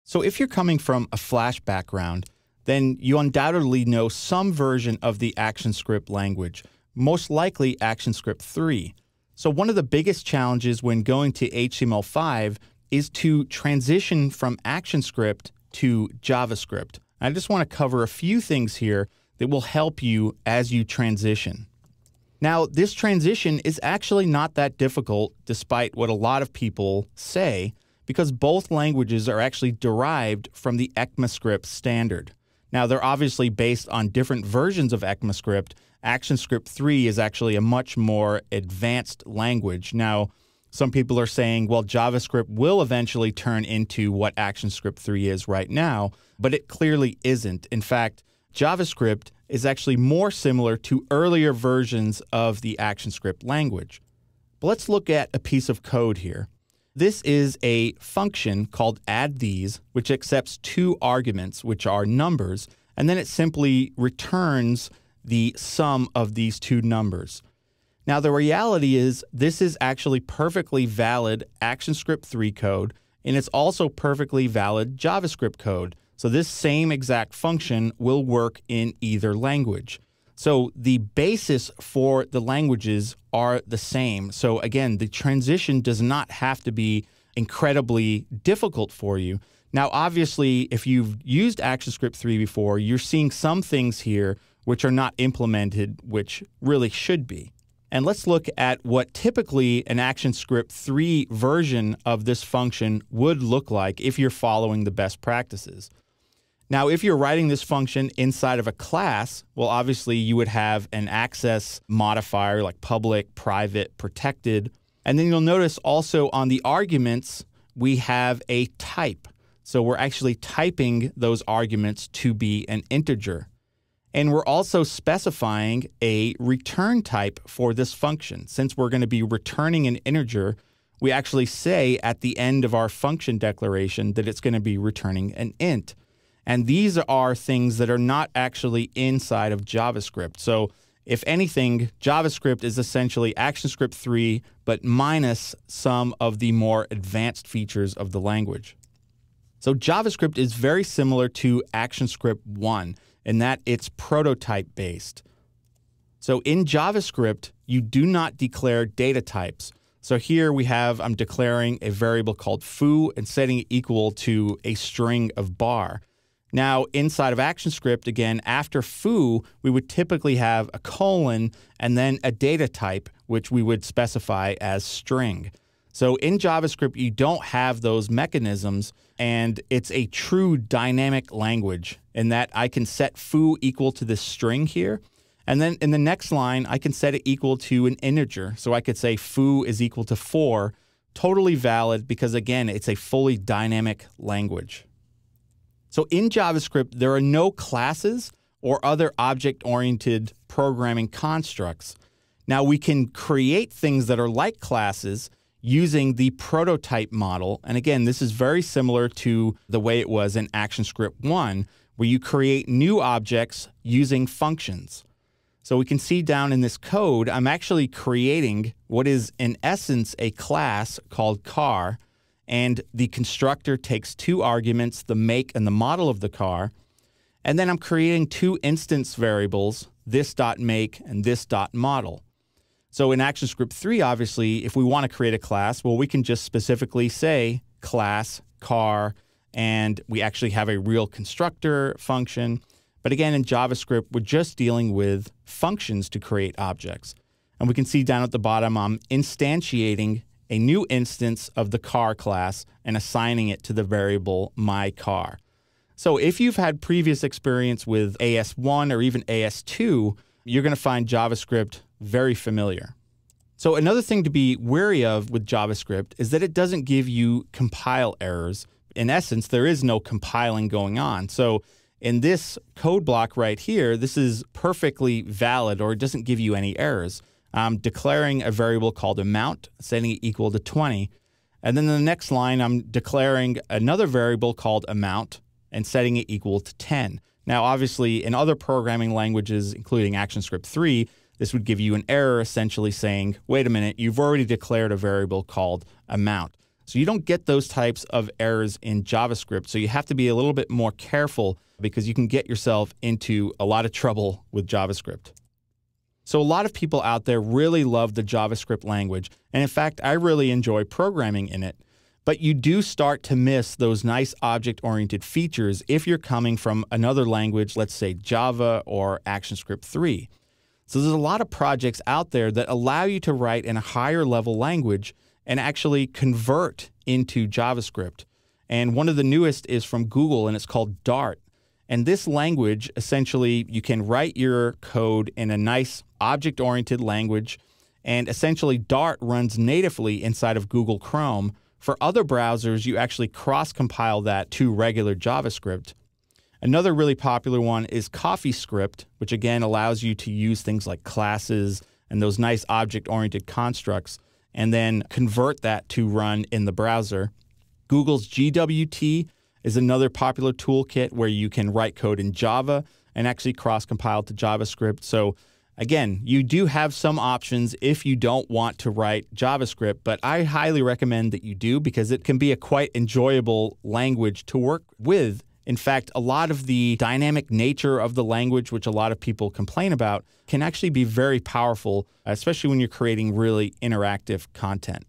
So if you're coming from a Flash background, then you undoubtedly know some version of the ActionScript language, most likely ActionScript 3. So one of the biggest challenges when going to HTML5 is to transition from ActionScript to JavaScript. I just want to cover a few things here that will help you as you transition. Now, this transition is actually not that difficult, despite what a lot of people say, because both languages are actually derived from the ECMAScript standard. Now, they're obviously based on different versions of ECMAScript. ActionScript 3 is actually a much more advanced language. Now, some people are saying, well, JavaScript will eventually turn into what ActionScript 3 is right now, but it clearly isn't. In fact, JavaScript is actually more similar to earlier versions of the ActionScript language. But let's look at a piece of code here. This is a function called addThese, which accepts two arguments, which are numbers, and then it simply returns the sum of these two numbers. Now, the reality is this is actually perfectly valid ActionScript 3 code, and it's also perfectly valid JavaScript code. So this same exact function will work in either language. So the basis for the languages are the same. So again, the transition does not have to be incredibly difficult for you. Now, obviously, if you've used ActionScript 3 before, you're seeing some things here which are not implemented, which really should be. And let's look at what typically an ActionScript 3 version of this function would look like if you're following the best practices. Now, if you're writing this function inside of a class, well, obviously you would have an access modifier like public, private, protected. And then you'll notice also on the arguments, we have a type. So we're actually typing those arguments to be an integer. And we're also specifying a return type for this function. Since we're going to be returning an integer, we actually say at the end of our function declaration that it's going to be returning an int. And these are things that are not actually inside of JavaScript. So if anything, JavaScript is essentially ActionScript 3, but minus some of the more advanced features of the language. So JavaScript is very similar to ActionScript 1 in that it's prototype-based. So in JavaScript, you do not declare data types. So here we have, I'm declaring a variable called foo and setting it equal to a string of bar. Now, inside of ActionScript, again, after foo, we would typically have a colon and then a data type, which we would specify as string. So in JavaScript, you don't have those mechanisms, and it's a true dynamic language in that I can set foo equal to this string here. And then in the next line, I can set it equal to an integer. So I could say foo is equal to 4, totally valid because, again, it's a fully dynamic language. So in JavaScript, there are no classes or other object-oriented programming constructs. Now, we can create things that are like classes using the prototype model. And again, this is very similar to the way it was in ActionScript 1, where you create new objects using functions. So we can see down in this code, I'm actually creating what is in essence a class called car. And the constructor takes two arguments, the make and the model of the car. And then I'm creating two instance variables, this.make and this.model. So in ActionScript 3, obviously, if we want to create a class, well, we can just specifically say class, car, and we actually have a real constructor function. But again, in JavaScript, we're just dealing with functions to create objects. And we can see down at the bottom, I'm instantiating a new instance of the car class and assigning it to the variable myCar. So if you've had previous experience with AS1 or even AS2, you're going to find JavaScript very familiar. So another thing to be wary of with JavaScript is that it doesn't give you compile errors. In essence, there is no compiling going on. So in this code block right here, this is perfectly valid, or it doesn't give you any errors. I'm declaring a variable called amount, setting it equal to 20. And then in the next line, I'm declaring another variable called amount and setting it equal to 10. Now, obviously, in other programming languages, including ActionScript 3, this would give you an error essentially saying, wait a minute, you've already declared a variable called amount. So you don't get those types of errors in JavaScript. So you have to be a little bit more careful because you can get yourself into a lot of trouble with JavaScript. So a lot of people out there really love the JavaScript language. And in fact, I really enjoy programming in it. But you do start to miss those nice object-oriented features if you're coming from another language, let's say Java or ActionScript 3. So there's a lot of projects out there that allow you to write in a higher level language and actually convert into JavaScript. And one of the newest is from Google, and it's called Dart. And this language, essentially, you can write your code in a nice object-oriented language, and essentially Dart runs natively inside of Google Chrome. For other browsers, you actually cross-compile that to regular JavaScript. Another really popular one is CoffeeScript, which again allows you to use things like classes and those nice object-oriented constructs, and then convert that to run in the browser. Google's GWT is another popular toolkit where you can write code in Java and actually cross-compile to JavaScript. So again, you do have some options if you don't want to write JavaScript, but I highly recommend that you do because it can be a quite enjoyable language to work with. In fact, a lot of the dynamic nature of the language, which a lot of people complain about, can actually be very powerful, especially when you're creating really interactive content.